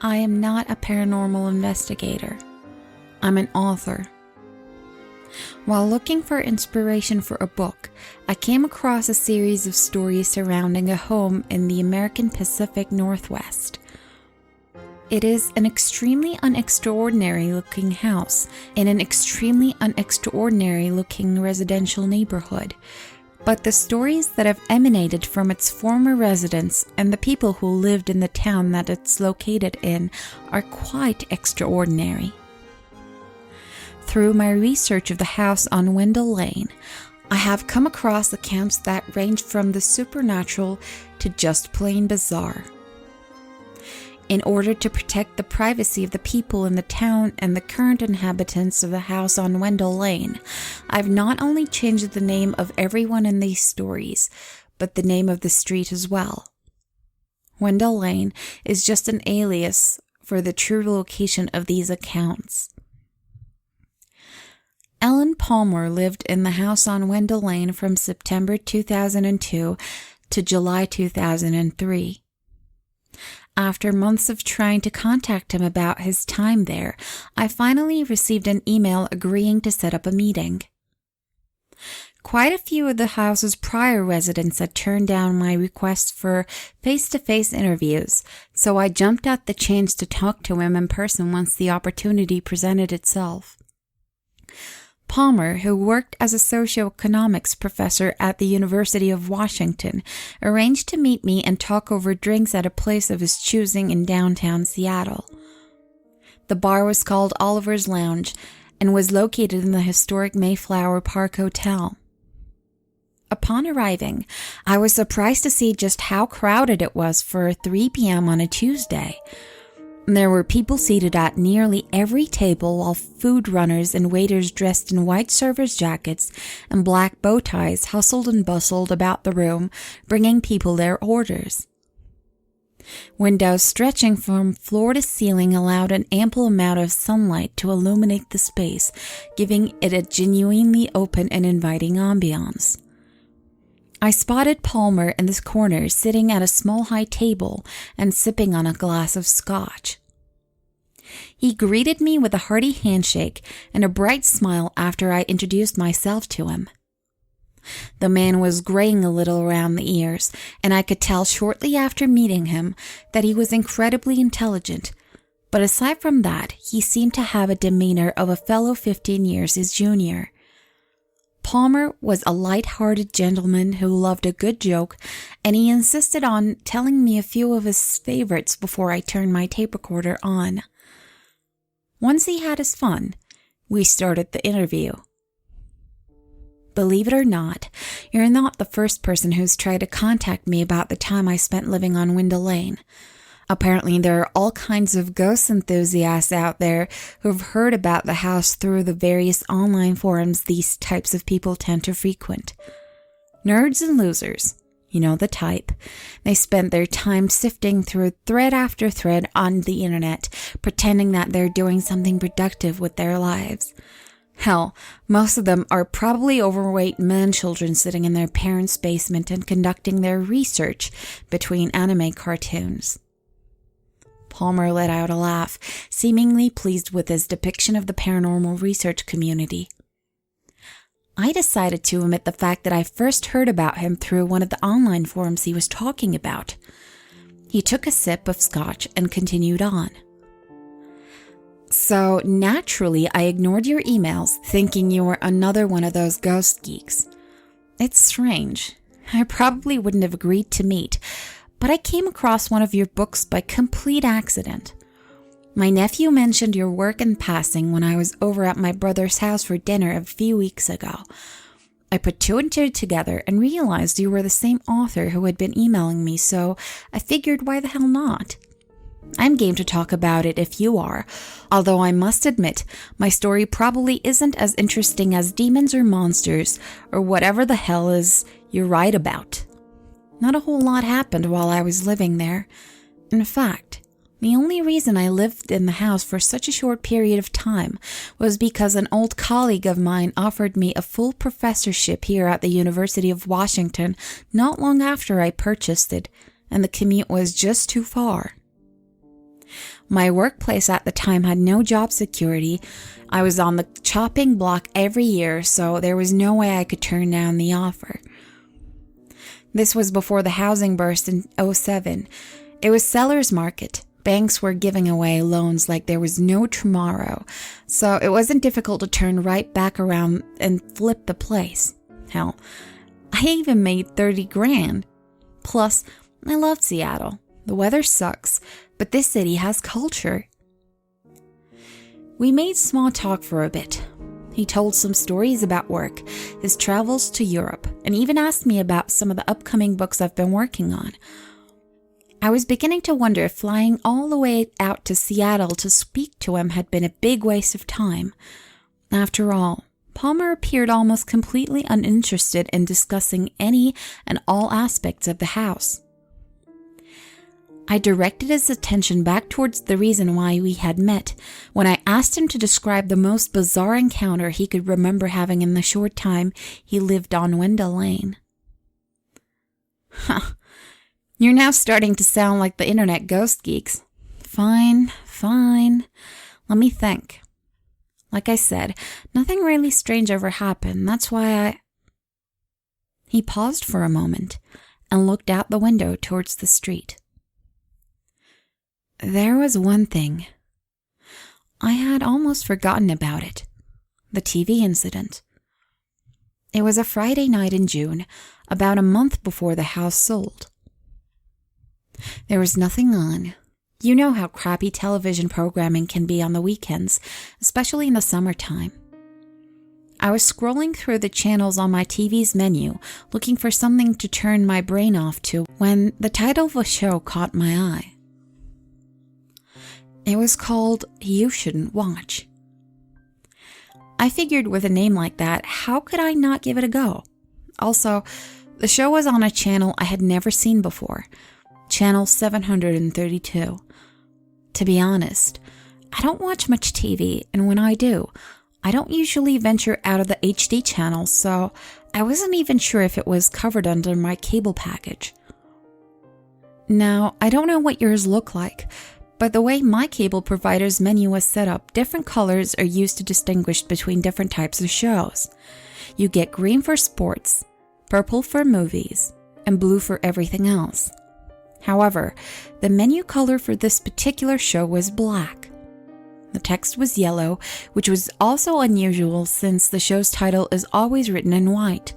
I am not a paranormal investigator. I'm an author. While looking for inspiration for a book, I came across a series of stories surrounding a home in the American Pacific Northwest. It is an extremely unextraordinary looking house in an extremely unextraordinary looking residential neighborhood. But the stories that have emanated from its former residents and the people who lived in the town that it's located in are quite extraordinary. Through my research of the house on Wendall Lane, I have come across accounts that range from the supernatural to just plain bizarre. In order to protect the privacy of the people in the town and the current inhabitants of the house on Wendall Lane, I've not only changed the name of everyone in these stories, but the name of the street as well. Wendall Lane is just an alias for the true location of these accounts. Ellen Palmer lived in the house on Wendall Lane from September 2002 to July 2003. After months of trying to contact him about his time there, I finally received an email agreeing to set up a meeting. Quite a few of the house's prior residents had turned down my request for face-to-face interviews, so I jumped at the chance to talk to him in person once the opportunity presented itself. Palmer, who worked as a socioeconomics professor at the University of Washington, arranged to meet me and talk over drinks at a place of his choosing in downtown Seattle. The bar was called Oliver's Lounge and was located in the historic Mayflower Park Hotel. Upon arriving, I was surprised to see just how crowded it was for 3 p.m. on a Tuesday. There were people seated at nearly every table, while food runners and waiters dressed in white servers' jackets and black bow ties hustled and bustled about the room, bringing people their orders. Windows stretching from floor to ceiling allowed an ample amount of sunlight to illuminate the space, giving it a genuinely open and inviting ambiance. I spotted Palmer in this corner sitting at a small high table and sipping on a glass of scotch. He greeted me with a hearty handshake and a bright smile after I introduced myself to him. The man was graying a little around the ears, and I could tell shortly after meeting him that he was incredibly intelligent, but aside from that, he seemed to have a demeanor of a fellow 15 years his junior. Palmer was a light-hearted gentleman who loved a good joke, and he insisted on telling me a few of his favorites before I turned my tape recorder on. Once he had his fun, we started the interview. Believe it or not, you're not the first person who's tried to contact me about the time I spent living on Wendall Lane. Apparently, there are all kinds of ghost enthusiasts out there who've heard about the house through the various online forums these types of people tend to frequent. Nerds and losers, you know the type. They spend their time sifting through thread after thread on the internet, pretending that they're doing something productive with their lives. Hell, most of them are probably overweight man-children sitting in their parents' basement and conducting their research between anime cartoons. Palmer let out a laugh, seemingly pleased with his depiction of the paranormal research community. I decided to admit the fact that I first heard about him through one of the online forums he was talking about. He took a sip of scotch and continued on. So, naturally, I ignored your emails, thinking you were another one of those ghost geeks. It's strange. I probably wouldn't have agreed to meet, but I came across one of your books by complete accident. My nephew mentioned your work in passing when I was over at my brother's house for dinner a few weeks ago. I put two and two together and realized you were the same author who had been emailing me, so I figured why the hell not? I'm game to talk about it if you are, although I must admit, my story probably isn't as interesting as demons or monsters, or whatever the hell is you're right about. Not a whole lot happened while I was living there. In fact, the only reason I lived in the house for such a short period of time was because an old colleague of mine offered me a full professorship here at the University of Washington not long after I purchased it, and the commute was just too far. My workplace at the time had no job security. I was on the chopping block every year, so there was no way I could turn down the offer. This was before the housing burst in '07. It was seller's market. Banks were giving away loans like there was no tomorrow, so it wasn't difficult to turn right back around and flip the place. Hell, I even made 30 grand. Plus, I loved Seattle. The weather sucks, but this city has culture. We made small talk for a bit. He told some stories about work, his travels to Europe, and even asked me about some of the upcoming books I've been working on. I was beginning to wonder if flying all the way out to Seattle to speak to him had been a big waste of time. After all, Palmer appeared almost completely uninterested in discussing any and all aspects of the house. I directed his attention back towards the reason why we had met when I asked him to describe the most bizarre encounter he could remember having in the short time he lived on Wendall Lane. Huh. You're now starting to sound like the internet ghost geeks. Fine. Let me think. Like I said, nothing really strange ever happened. That's why He paused for a moment and looked out the window towards the street. There was one thing. I had almost forgotten about it. The TV incident. It was a Friday night in June, about a month before the house sold. There was nothing on. You know how crappy television programming can be on the weekends, especially in the summertime. I was scrolling through the channels on my TV's menu, looking for something to turn my brain off to, when the title of a show caught my eye. It was called You Shouldn't Watch. I figured with a name like that, how could I not give it a go? Also, the show was on a channel I had never seen before, channel 732. To be honest, I don't watch much TV, and when I do, I don't usually venture out of the HD channels, so I wasn't even sure if it was covered under my cable package. Now, I don't know what yours look like, but the way my cable provider's menu was set up, different colors are used to distinguish between different types of shows. You get green for sports, purple for movies, and blue for everything else. However, the menu color for this particular show was black. The text was yellow, which was also unusual since the show's title is always written in white.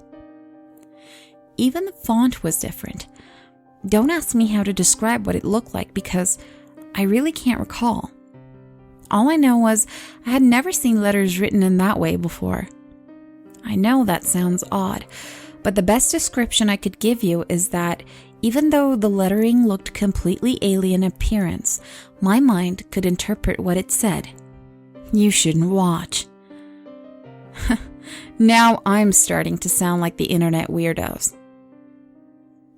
Even the font was different. Don't ask me how to describe what it looked like because I really can't recall. All I know was I had never seen letters written in that way before. I know that sounds odd, but the best description I could give you is that even though the lettering looked completely alien appearance, my mind could interpret what it said. You shouldn't watch. Now I'm starting to sound like the internet weirdos.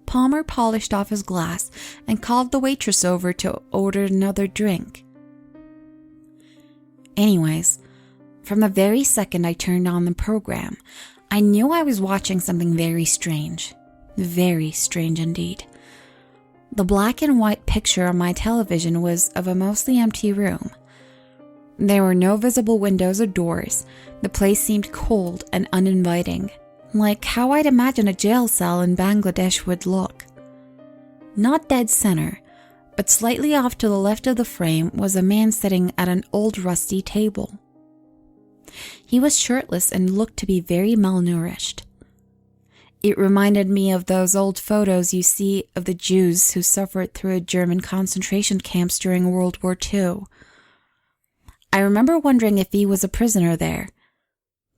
Palmer polished off his glass and called the waitress over to order another drink. Anyways, from the very second I turned on the program, I knew I was watching something very strange. Very strange indeed. The black and white picture on my television was of a mostly empty room. There were no visible windows or doors. The place seemed cold and uninviting, like how I'd imagine a jail cell in Bangladesh would look. Not dead center, but slightly off to the left of the frame was a man sitting at an old rusty table. He was shirtless and looked to be very malnourished. It reminded me of those old photos you see of the Jews who suffered through German concentration camps during World War II. I remember wondering if he was a prisoner there.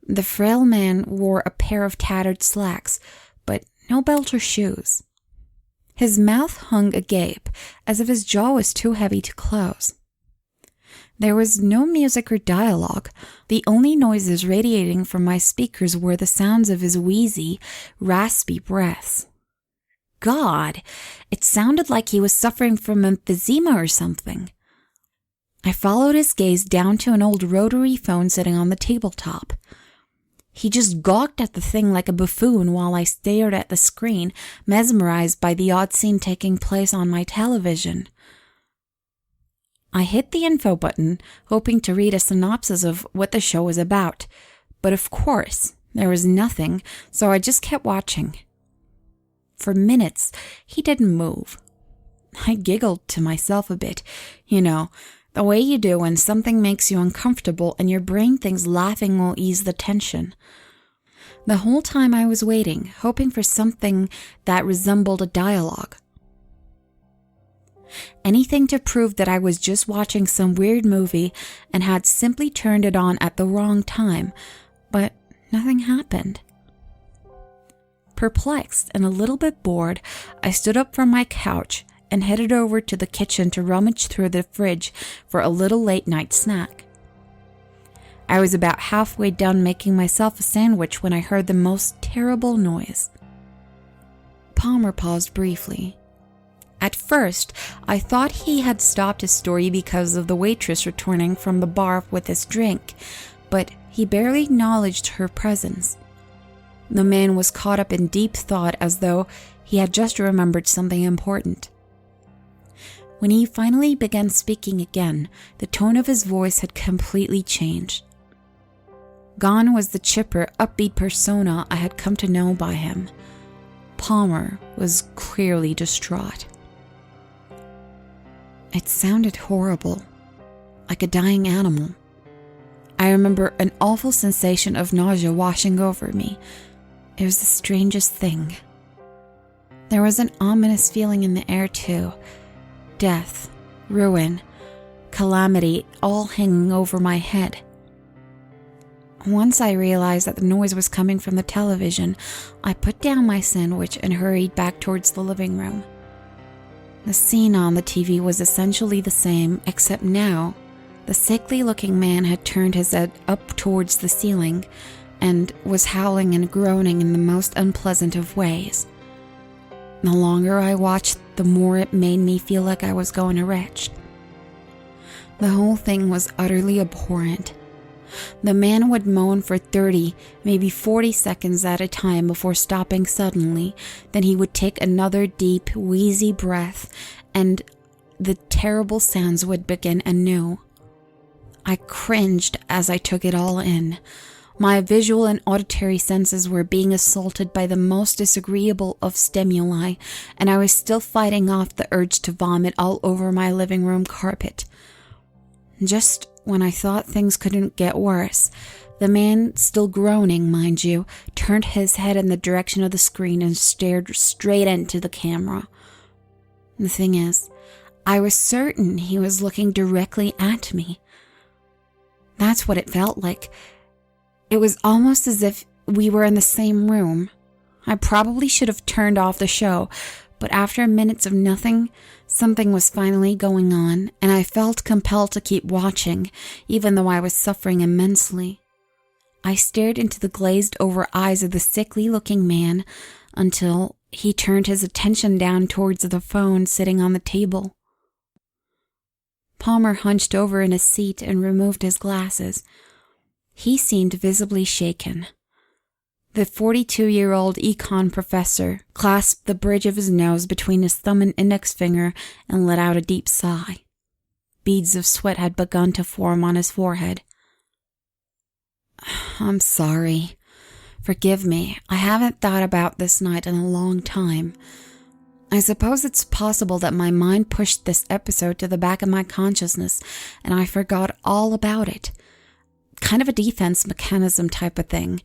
The frail man wore a pair of tattered slacks, but no belt or shoes. His mouth hung agape, as if his jaw was too heavy to close. There was no music or dialogue. The only noises radiating from my speakers were the sounds of his wheezy, raspy breaths. God, it sounded like he was suffering from emphysema or something. I followed his gaze down to an old rotary phone sitting on the tabletop. He just gawked at the thing like a buffoon while I stared at the screen, mesmerized by the odd scene taking place on my television. I hit the info button, hoping to read a synopsis of what the show was about. But of course, there was nothing, so I just kept watching. For minutes, he didn't move. I giggled to myself a bit, the way you do when something makes you uncomfortable and your brain thinks laughing will ease the tension. The whole time I was waiting, hoping for something that resembled a dialogue. Anything to prove that I was just watching some weird movie and had simply turned it on at the wrong time, but nothing happened. Perplexed and a little bit bored, I stood up from my couch and headed over to the kitchen to rummage through the fridge for a little late-night snack. I was about halfway done making myself a sandwich when I heard the most terrible noise. Palmer paused briefly. At first, I thought he had stopped his story because of the waitress returning from the bar with his drink, but he barely acknowledged her presence. The man was caught up in deep thought as though he had just remembered something important. When he finally began speaking again, the tone of his voice had completely changed. Gone was the chipper, upbeat persona I had come to know by him. Palmer was clearly distraught. It sounded horrible, like a dying animal. I remember an awful sensation of nausea washing over me. It was the strangest thing. There was an ominous feeling in the air too. Death, ruin, calamity, all hanging over my head. Once I realized that the noise was coming from the television, I put down my sandwich and hurried back towards the living room. The scene on the TV was essentially the same, except now, the sickly-looking man had turned his head up towards the ceiling and was howling and groaning in the most unpleasant of ways. The longer I watched, the more it made me feel like I was going to retch. The whole thing was utterly abhorrent. The man would moan for 30, maybe 40 seconds at a time before stopping suddenly. Then he would take another deep, wheezy breath, and the terrible sounds would begin anew. I cringed as I took it all in. My visual and auditory senses were being assaulted by the most disagreeable of stimuli, and I was still fighting off the urge to vomit all over my living room carpet. Just when I thought things couldn't get worse, the man, still groaning, mind you, turned his head in the direction of the screen and stared straight into the camera. The thing is, I was certain he was looking directly at me. That's what it felt like. It was almost as if we were in the same room. I probably should have turned off the show, but after minutes of nothing, something was finally going on, and I felt compelled to keep watching, even though I was suffering immensely. I stared into the glazed-over eyes of the sickly-looking man until he turned his attention down towards the phone sitting on the table. Palmer hunched over in his seat and removed his glasses. He seemed visibly shaken. The 42-year-old econ professor clasped the bridge of his nose between his thumb and index finger and let out a deep sigh. Beads of sweat had begun to form on his forehead. "I'm sorry. Forgive me. I haven't thought about this night in a long time. I suppose it's possible that my mind pushed this episode to the back of my consciousness and I forgot all about it. Kind of a defense mechanism type of thing.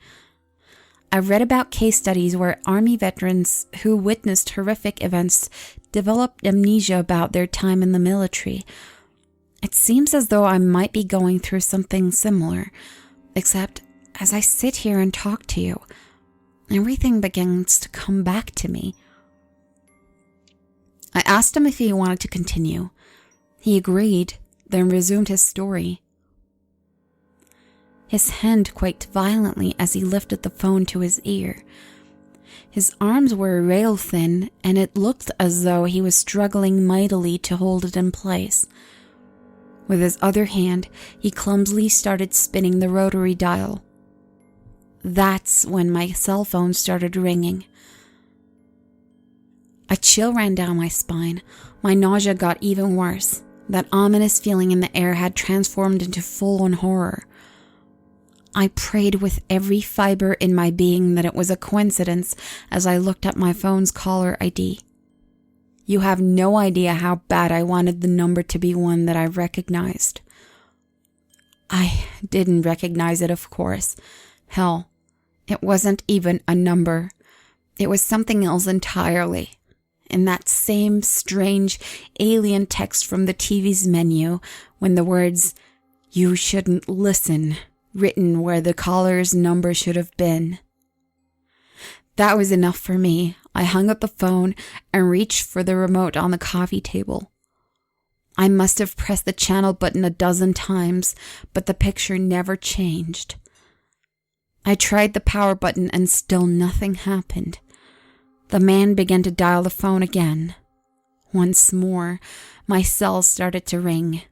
I've read about case studies where Army veterans who witnessed horrific events developed amnesia about their time in the military. It seems as though I might be going through something similar, except as I sit here and talk to you, everything begins to come back to me." I asked him if he wanted to continue. He agreed, then resumed his story. His hand quaked violently as he lifted the phone to his ear. His arms were rail-thin, and it looked as though he was struggling mightily to hold it in place. With his other hand, he clumsily started spinning the rotary dial. That's when my cell phone started ringing. A chill ran down my spine. My nausea got even worse. That ominous feeling in the air had transformed into full-on horror. I prayed with every fiber in my being that it was a coincidence as I looked at my phone's caller ID. You have no idea how bad I wanted the number to be one that I recognized. I didn't recognize it, of course. Hell, it wasn't even a number. It was something else entirely. In that same strange alien text from the TV's menu, when the words, "You shouldn't listen," written where the caller's number should have been. That was enough for me. I hung up the phone and reached for the remote on the coffee table. I must have pressed the channel button a dozen times, but the picture never changed. I tried the power button and still nothing happened. The man began to dial the phone again. Once more, my cell started to ring.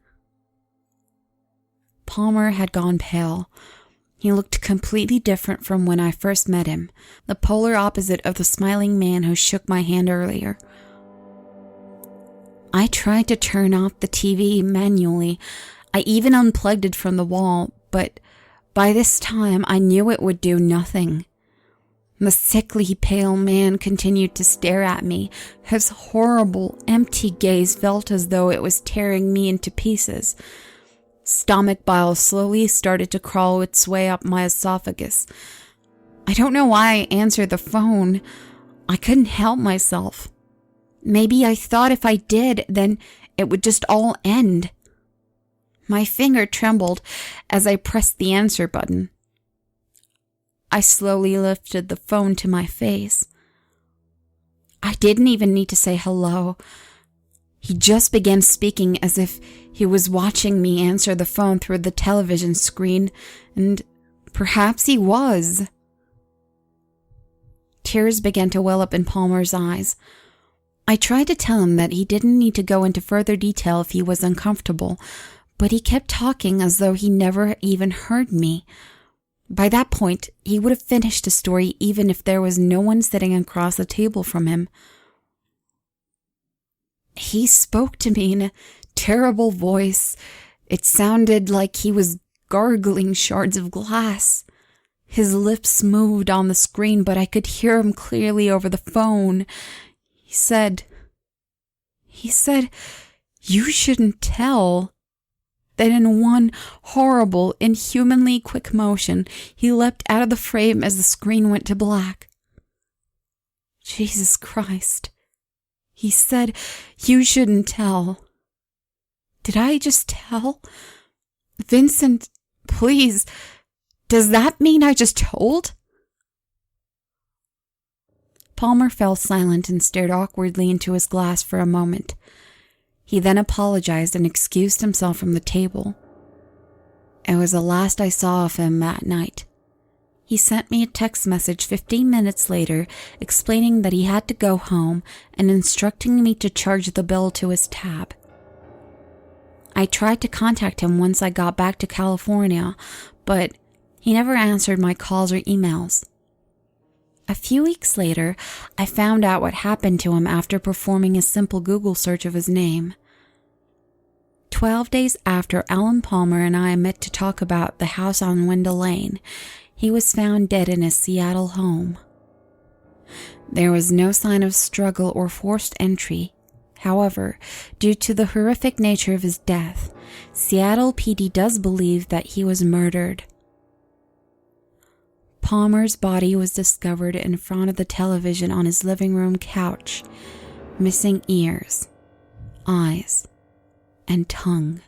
Palmer had gone pale. He looked completely different from when I first met him, the polar opposite of the smiling man who shook my hand earlier. I tried to turn off the TV manually. I even unplugged it from the wall, but by this time I knew it would do nothing. The sickly pale man continued to stare at me. His horrible, empty gaze felt as though it was tearing me into pieces. Stomach bile slowly started to crawl its way up my esophagus. I don't know why I answered the phone. I couldn't help myself. Maybe I thought if I did, then it would just all end. My finger trembled as I pressed the answer button. I slowly lifted the phone to my face. I didn't even need to say hello. He just began speaking as if he was watching me answer the phone through the television screen, and perhaps he was. Tears began to well up in Palmer's eyes. I tried to tell him that he didn't need to go into further detail if he was uncomfortable, but he kept talking as though he never even heard me. By that point, he would have finished the story even if there was no one sitting across the table from him. He spoke to me in a terrible voice. It sounded like he was gargling shards of glass. His lips moved on the screen, but I could hear him clearly over the phone. He said, "You shouldn't tell." Then in one horrible, inhumanly quick motion, he leapt out of the frame as the screen went to black. Jesus Christ. He said, "You shouldn't tell." Did I just tell? Vincent, please, does that mean I just told? Palmer fell silent and stared awkwardly into his glass for a moment. He then apologized and excused himself from the table. It was the last I saw of him that night. He sent me a text message 15 minutes later explaining that he had to go home and instructing me to charge the bill to his tab. I tried to contact him once I got back to California, but he never answered my calls or emails. A few weeks later, I found out what happened to him after performing a simple Google search of his name. 12 days after Alan Palmer and I met to talk about the house on Wendall Lane, he was found dead in his Seattle home. There was no sign of struggle or forced entry. However, due to the horrific nature of his death, Seattle PD does believe that he was murdered. Palmer's body was discovered in front of the television on his living room couch, missing ears, eyes, and tongue.